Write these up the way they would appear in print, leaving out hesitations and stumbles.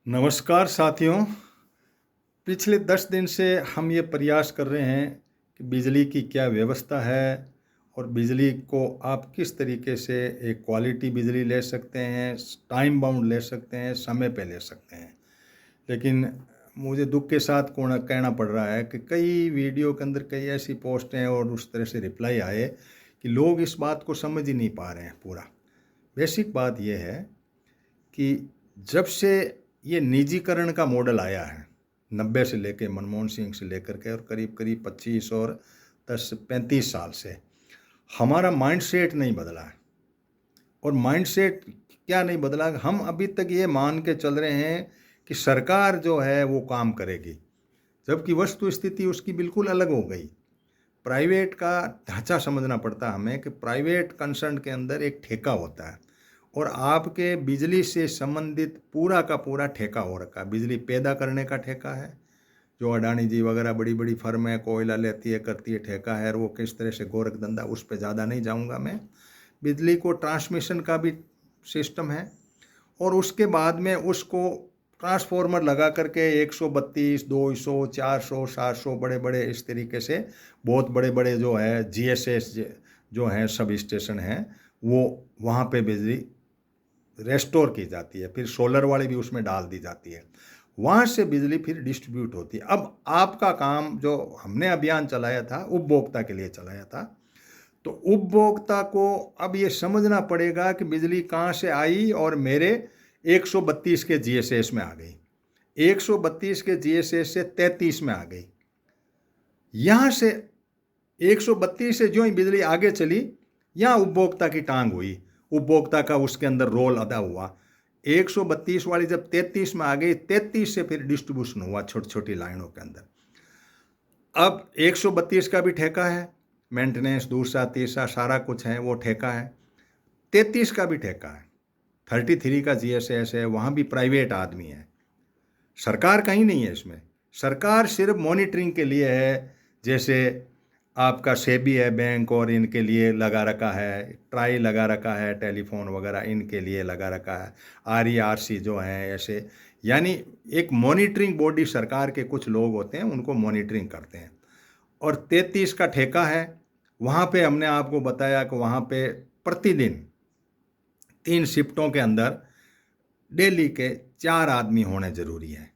नमस्कार साथियों। पिछले 10 दिन से हम ये प्रयास कर रहे हैं कि बिजली की क्या व्यवस्था है और बिजली को आप किस तरीके से एक क्वालिटी बिजली ले सकते हैं, टाइम बाउंड ले सकते हैं, समय पे ले सकते हैं। लेकिन मुझे दुख के साथ कहना पड़ रहा है कि कई वीडियो के अंदर कई ऐसी पोस्टें और उस तरह से रिप्लाई आए कि लोग इस बात को समझ ही नहीं पा रहे हैं पूरा। बेसिक बात यह है कि जब से ये निजीकरण का मॉडल आया है 90 से लेके मनमोहन सिंह से लेकर के और करीब करीब 25 और 10 35 साल से हमारा माइंडसेट नहीं बदला है। और माइंडसेट क्या नहीं बदला, हम अभी तक ये मान के चल रहे हैं कि सरकार जो है वो काम करेगी, जबकि वस्तु स्थिति उसकी बिल्कुल अलग हो गई। प्राइवेट का ढांचा समझना पड़ता है हमें कि प्राइवेट कंसर्न के अंदर एक ठेका होता है और आपके बिजली से संबंधित पूरा का पूरा ठेका हो रखा है। बिजली पैदा करने का ठेका है, जो अडानी जी वगैरह बड़ी बड़ी फर्म है, कोयला लेती है करती है, ठेका है। और वो किस तरह से गोरख धंधा, उस पर ज़्यादा नहीं जाऊंगा मैं। बिजली को ट्रांसमिशन का भी सिस्टम है और उसके बाद में उसको ट्रांसफार्मर लगा करके 132, 200, 400, 700 बड़े बड़े इस तरीके से बहुत बड़े बड़े जो है जीएसएस जो हैं सब स्टेशन हैं, वो वहाँ पे बिजली रेस्टोर की जाती है। फिर सोलर वाली भी उसमें डाल दी जाती है, वहाँ से बिजली फिर डिस्ट्रीब्यूट होती है। अब आपका काम जो हमने अभियान चलाया था, उपभोक्ता के लिए चलाया था, तो उपभोक्ता को अब ये समझना पड़ेगा कि बिजली कहाँ से आई और मेरे 132 के जीएसएस में आ गई, 132 के जीएसएस से 33 में आ गई। यहाँ से 132 से जो ही बिजली आगे चली, यहाँ उपभोक्ता की टांग हुई, उपभोक्ता का उसके अंदर रोल अदा हुआ। 132 वाली जब 33 में आ गई, 33 से फिर डिस्ट्रीब्यूशन हुआ छोटी छोटी लाइनों के अंदर। अब 132 का भी ठेका है, मेंटेनेंस दूसरा तीसरा सारा कुछ है, वो ठेका है। 33 का भी ठेका है, 33 का जीएसएस है, वहाँ भी प्राइवेट आदमी है, सरकार कहीं नहीं है इसमें। सरकार सिर्फ मॉनिटरिंग के लिए है, जैसे आपका सेबी है बैंक, और इनके लिए लगा रखा है, ट्राई लगा रखा है, टेलीफोन वगैरह इनके लिए लगा रखा है, आरईआरसी जो है ऐसे, यानी एक मॉनिटरिंग बॉडी सरकार के कुछ लोग होते हैं, उनको मॉनिटरिंग करते हैं। और 33 का ठेका है, वहाँ पे हमने आपको बताया कि वहाँ पे प्रतिदिन 3 शिफ्टों के अंदर डेली के 4 आदमी होने ज़रूरी है।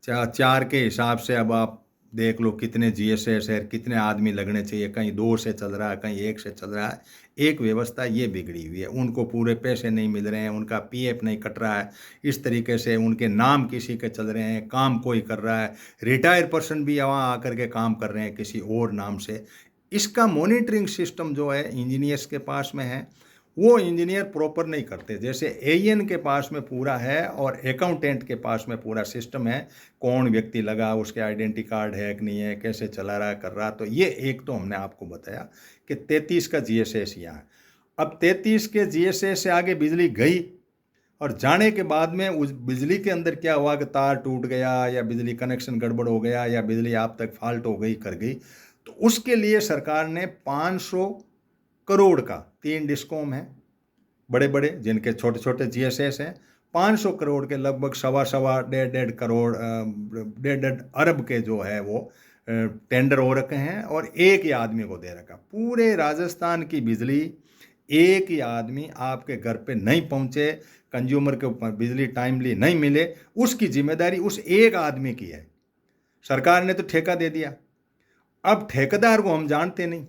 4 के हिसाब से अब आप देख लो कितने जीएसएस है, कितने आदमी लगने चाहिए। कहीं 2 से चल रहा है, कहीं 1 से चल रहा है। एक व्यवस्था ये बिगड़ी हुई है, उनको पूरे पैसे नहीं मिल रहे हैं, उनका पीएफ नहीं कट रहा है, इस तरीके से उनके नाम किसी के चल रहे हैं, काम कोई कर रहा है, रिटायर पर्सन भी वहाँ आकर के काम कर रहे हैं किसी और नाम से। इसका मॉनिटरिंग सिस्टम जो है इंजीनियर्स के पास में है, वो इंजीनियर प्रॉपर नहीं करते। जैसे एएन के पास में पूरा है और अकाउंटेंट के पास में पूरा सिस्टम है, कौन व्यक्ति लगा, उसके आइडेंटिटी कार्ड है कि नहीं है, कैसे चला रहा कर रहा। तो ये एक तो हमने आपको बताया कि 33 का जीएसएस यहाँ है। अब 33 के जीएसएस से आगे बिजली गई और जाने के बाद में उस बिजली के अंदर क्या हुआ कि तार टूट गया या बिजली कनेक्शन गड़बड़ हो गया या बिजली आप तक फॉल्ट हो गई कर गई, तो उसके लिए सरकार ने 500 करोड़ का, 3 डिस्कॉम है बड़े बड़े जिनके छोटे छोटे जीएसएस हैं, 500 करोड़ के लगभग सवा सवा 1.5 करोड़ 1.5 अरब के जो है वो टेंडर हो रखे हैं और एक ही आदमी को दे रखा। पूरे राजस्थान की बिजली एक ही आदमी आपके घर पे नहीं पहुंचे, कंज्यूमर के ऊपर बिजली टाइमली नहीं मिले, उसकी जिम्मेदारी उस एक आदमी की है। सरकार ने तो ठेका दे दिया। अब ठेकेदार को हम जानते नहीं,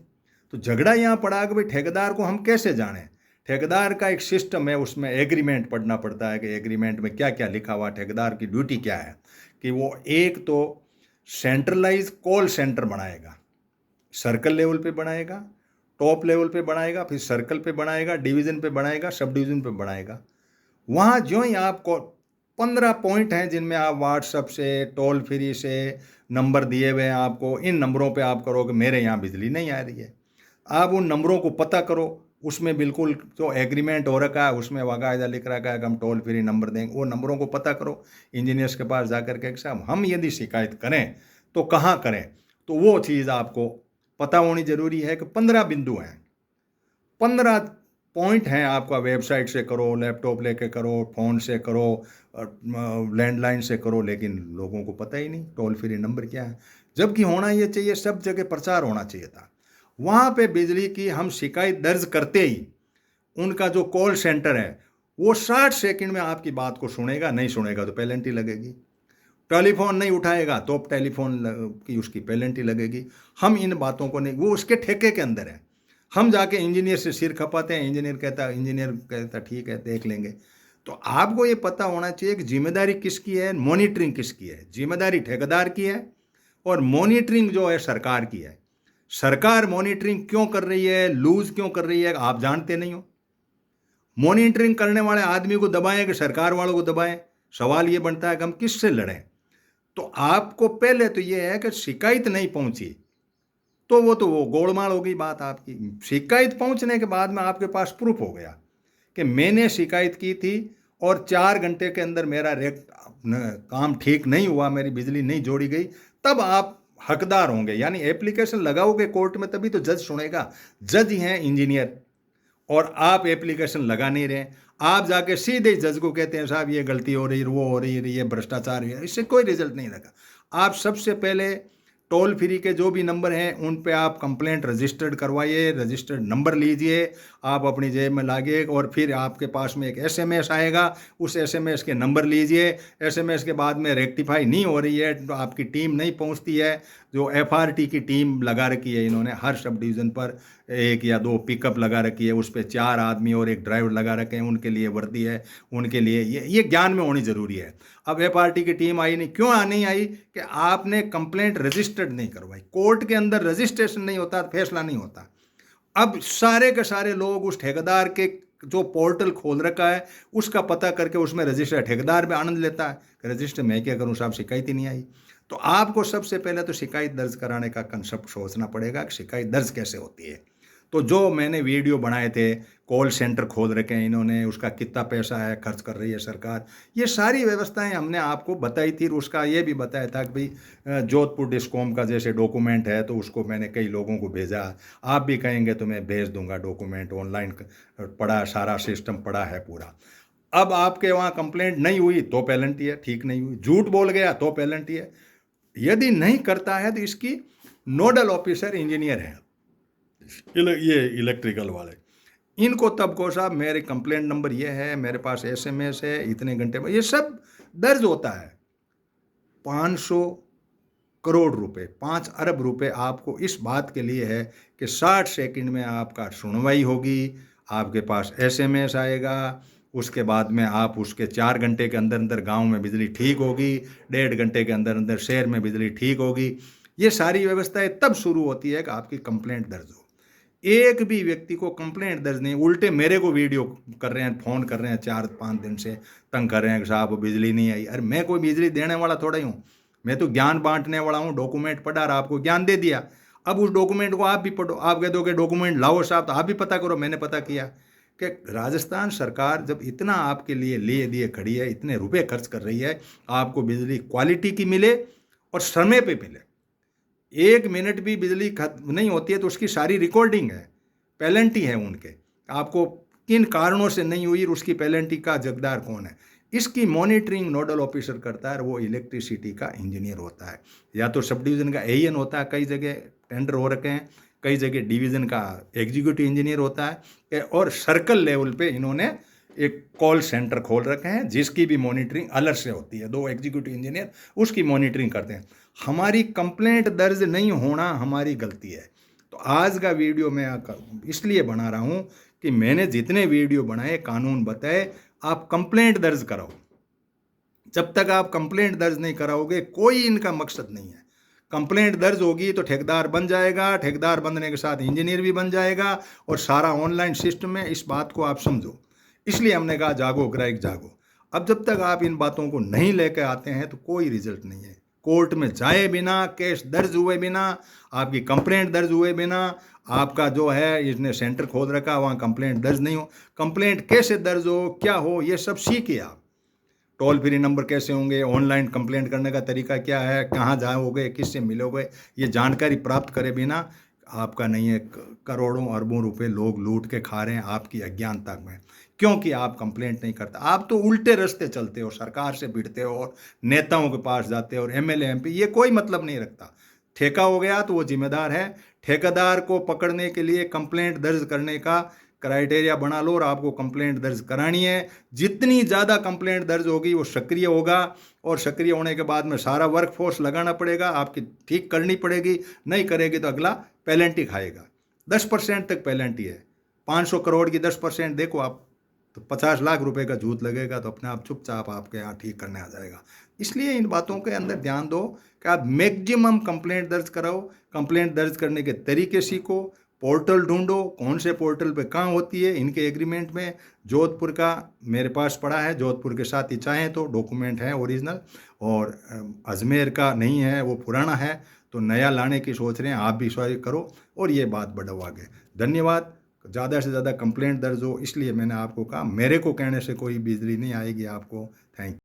तो झगड़ा यहाँ पड़ा कि भाई ठेकेदार को हम कैसे जानें। ठेकेदार का एक सिस्टम है, उसमें एग्रीमेंट पढ़ना पड़ता है कि एग्रीमेंट में क्या क्या लिखा हुआ, ठेकेदार की ड्यूटी क्या है कि वो एक तो सेंट्रलाइज कॉल सेंटर बनाएगा, सर्कल लेवल पे बनाएगा, टॉप लेवल पे बनाएगा, फिर सर्कल पे बनाएगा, डिवीज़न पे बनाएगा, सब डिवीज़न पे बनाएगा। वहाँ जो ही आपको 15 पॉइंट हैं जिनमें आप व्हाट्सएप से, टोल फ्री से नंबर दिए हुए हैं आपको, इन नंबरों पे आप करो कि मेरे यहाँ बिजली नहीं आ रही है। आप उन नंबरों को पता करो, उसमें बिल्कुल जो एग्रीमेंट हो रखा है उसमें बाकायदा लिख रखा है कि हम टोल फ्री नंबर देंगे। वो नंबरों को पता करो, इंजीनियर्स के पास जाकर के साहब हम यदि शिकायत करें तो कहाँ करें, तो वो चीज़ आपको पता होनी ज़रूरी है कि 15 बिंदु हैं। 15 पॉइंट हैं आपका, वेबसाइट से करो, लैपटॉप लेके करो, फ़ोन से करो, लैंडलाइन से करो, लेकिन लोगों को पता ही नहीं टोल फ्री नंबर क्या है। जबकि होना ये चाहिए, सब जगह प्रचार होना चाहिए था। वहाँ पे बिजली की हम शिकायत दर्ज करते ही उनका जो कॉल सेंटर है वो 60 सेकंड में आपकी बात को सुनेगा, नहीं सुनेगा तो पेनल्टी लगेगी। टेलीफोन नहीं उठाएगा तो टेलीफोन की उसकी पेनल्टी लगेगी। हम इन बातों को नहीं, वो उसके ठेके के अंदर है। हम जाके इंजीनियर से सिर खपाते हैं, इंजीनियर कहता ठीक है देख लेंगे। तो आपको ये पता होना चाहिए कि जिम्मेदारी किसकी है, मॉनिटरिंग किसकी है। जिम्मेदारी ठेकेदार की है और मॉनिटरिंग जो है सरकार की है। सरकार मॉनिटरिंग क्यों कर रही है, लूज क्यों कर रही है, आप जानते नहीं हो। मॉनिटरिंग करने वाले आदमी को दबाएं कि सरकार वालों को दबाएं। सवाल ये बनता है कि हम किससे लड़ें। तो आपको पहले तो ये है कि शिकायत नहीं पहुंची तो वो गोलमाल हो गई बात आपकी। शिकायत पहुंचने के बाद में आपके पास प्रूफ हो गया कि मैंने शिकायत की थी और 4 घंटे के अंदर मेरा काम ठीक नहीं हुआ, मेरी बिजली नहीं जोड़ी गई, तब आप हकदार होंगे। यानी एप्लीकेशन लगाओगे कोर्ट में तभी तो जज सुनेगा। जज ही हैं इंजीनियर और आप एप्लीकेशन लगा नहीं रहे। आप जाके सीधे जज को कहते हैं साहब ये गलती हो रही है, वो हो रही है, ये भ्रष्टाचार है, इससे कोई रिजल्ट नहीं लगा। आप सबसे पहले टोल फ्री के जो भी नंबर हैं उन पे आप कंप्लेंट रजिस्टर्ड करवाइए, रजिस्टर्ड नंबर लीजिए, आप अपनी जेब में लाइए और फिर आपके पास में एक एसएमएस आएगा, उस एसएमएस के नंबर लीजिए। एसएमएस के बाद में रेक्टिफाई नहीं हो रही है तो आपकी टीम नहीं पहुंचती है, जो एफआरटी की टीम लगा रखी है इन्होंने हर सब डिवीज़न पर 1 या 2 पिकअप लगा रखी है, उस पर 4 आदमी और एक ड्राइवर लगा रखे हैं, उनके लिए वर्दी है, उनके लिए ये ज्ञान में होनी ज़रूरी है। अब एफआरटी की टीम आई नहीं, क्यों नहीं आई कि आपने कंप्लेंट रजिस्टर्ड नहीं करवाई। कोर्ट के अंदर रजिस्ट्रेशन नहीं होता, फैसला नहीं होता। अब सारे के सारे लोग उस ठेकेदार के जो पोर्टल खोल रखा है उसका पता करके उसमें रजिस्टर, ठेकेदार भी आनंद लेता है कि रजिस्टर मैं क्या करूं साहब, शिकायत ही नहीं आई। तो आपको सबसे पहले तो शिकायत दर्ज कराने का कंसेप्ट सोचना पड़ेगा कि शिकायत दर्ज कैसे होती है। तो जो मैंने वीडियो बनाए थे, कॉल सेंटर खोल रखे हैं इन्होंने, उसका कितना पैसा है खर्च कर रही है सरकार, ये सारी व्यवस्थाएं हमने आपको बताई थी। उसका ये भी बताया था कि भाई जोधपुर डिस्कॉम का जैसे डॉक्यूमेंट है तो उसको मैंने कई लोगों को भेजा, आप भी कहेंगे तो मैं भेज दूंगा डॉक्यूमेंट, ऑनलाइन पड़ा, सारा सिस्टम पड़ा है पूरा। अब आपके वहाँ कंप्लेंट नहीं हुई तो पेनल्टी है, ठीक नहीं हुई, झूठ बोल गया तो पेनल्टी है। यदि नहीं करता है तो इसकी नोडल ऑफिसर इंजीनियर है, ये इलेक्ट्रिकल वाले, इनको तब को साहब मेरे कंप्लेंट नंबर ये है, मेरे पास एसएमएस है, इतने घंटे में ये सब दर्ज होता है। 500 करोड़ रुपए, 5 अरब रुपए आपको इस बात के लिए है कि 60 सेकंड में आपका सुनवाई होगी, आपके पास एसएमएस आएगा, उसके बाद में आप उसके 4 घंटे के अंदर अंदर गांव में बिजली ठीक होगी, 1.5 घंटे के अंदर अंदर शहर में बिजली ठीक होगी। ये सारी व्यवस्थाएं तब शुरू होती है कि आपकी कंप्लेंट दर्ज हो। एक भी व्यक्ति को कंप्लेंट दर्ज नहीं, उल्टे मेरे को वीडियो कर रहे हैं, फ़ोन कर रहे हैं, 4-5 दिन से तंग कर रहे हैं कि साहब बिजली नहीं आई। अरे मैं कोई बिजली देने वाला थोड़ा ही हूँ, मैं तो ज्ञान बांटने वाला हूँ। डॉक्यूमेंट पढ़ा रहा, आपको ज्ञान दे दिया, अब उस डॉक्यूमेंट को आप भी पढ़ो। आप कह दो कि डॉक्यूमेंट लाओ साहब तो आप भी पता करो, मैंने पता किया कि राजस्थान सरकार जब इतना आपके लिए लिए दिए खड़ी है, इतने रुपए खर्च कर रही है, आपको बिजली क्वालिटी की मिले और समय पे मिले। 1 मिनट भी बिजली खत्म नहीं होती है तो उसकी सारी रिकॉर्डिंग है, पेनल्टी है उनके, आपको किन कारणों से नहीं हुई, उसकी पेनल्टी का जगदार कौन है। इसकी मॉनिटरिंग नोडल ऑफिसर करता है, वो इलेक्ट्रिसिटी का इंजीनियर होता है, या तो सब डिवीज़न का एईएन होता है, कई जगह टेंडर हो रखे हैं, कई जगह डिवीज़न का एग्जीक्यूटिव इंजीनियर होता है, और सर्कल लेवल पे इन्होंने एक कॉल सेंटर खोल रखे हैं जिसकी भी मॉनिटरिंग अलग से होती है। 2 एग्जीक्यूटिव इंजीनियर उसकी मॉनिटरिंग करते हैं। हमारी कंप्लेंट दर्ज नहीं होना हमारी गलती है। तो आज का वीडियो मैं इसलिए बना रहा हूँ कि मैंने जितने वीडियो बनाए, कानून बताए, आप कंप्लेंट दर्ज कराओ। जब तक आप कंप्लेंट दर्ज नहीं कराओगे कोई इनका मकसद नहीं है। कंप्लेंट दर्ज होगी तो ठेकेदार बन जाएगा, ठेकेदार बनने के साथ इंजीनियर भी बन जाएगा और सारा ऑनलाइन सिस्टम है। इस बात को आप समझो, इसलिए हमने कहा जागो ग्राहक जागो। अब जब तक आप इन बातों को नहीं लेकर आते हैं तो कोई रिजल्ट नहीं है। कोर्ट में जाए बिना, केस दर्ज हुए बिना, आपकी कंप्लेंट दर्ज हुए बिना, आपका जो है इसने सेंटर खोल रखा वहाँ कंप्लेंट दर्ज नहीं हो। कंप्लेंट कैसे दर्ज हो, क्या हो, ये सब सीखिए आप। टोल फ्री नंबर कैसे होंगे, ऑनलाइन कंप्लेंट करने का तरीका क्या है, कहाँ जाओगे, किससे मिलोगे, ये जानकारी प्राप्त करे बिना आपका नहीं है, करोड़ों अरबों रुपए लोग लूट के खा रहे हैं आपकी अज्ञानता में, क्योंकि आप कंप्लेंट नहीं करते। आप तो उल्टे रास्ते चलते हो, सरकार से भिड़ते हो और नेताओं के पास जाते हो और एमएलए एमपी, ये कोई मतलब नहीं रखता। ठेका हो गया तो वो जिम्मेदार है। ठेकेदार को पकड़ने के लिए कंप्लेंट दर्ज करने का क्राइटेरिया बना लो और आपको कंप्लेंट दर्ज करानी है। जितनी ज़्यादा कंप्लेंट दर्ज होगी वो सक्रिय होगा, और सक्रिय होने के बाद में सारा वर्कफोर्स लगाना पड़ेगा, आपकी ठीक करनी पड़ेगी। नहीं करेगी तो अगला पेनल्टी खाएगा। 10% तक पेनल्टी है। 500 करोड़ की 10% देखो आप, तो 50 लाख रुपए का झूठ लगेगा, तो अपने आप चुपचाप आपके यहाँ ठीक करने आ जाएगा। इसलिए इन बातों के अंदर ध्यान दो कि आप मैक्सिमम कंप्लेंट दर्ज कराओ। कंप्लेंट दर्ज करने के तरीके सीखो, पोर्टल ढूंढो, कौन से पोर्टल पे कहाँ होती है। इनके एग्रीमेंट में जोधपुर का मेरे पास पड़ा है, जोधपुर के साथ ही चाहें तो डॉक्यूमेंट है ओरिजिनल, और अजमेर का नहीं है, वो पुराना है, तो नया लाने की सोच रहे हैं। आप भी सहयोग करो और ये बात बढ़ाओ आगे। धन्यवाद। ज़्यादा से ज़्यादा कंप्लेंट दर्ज हो, इसलिए मैंने आपको कहा। मेरे को कहने से कोई बिजली नहीं आएगी आपको। Thank you.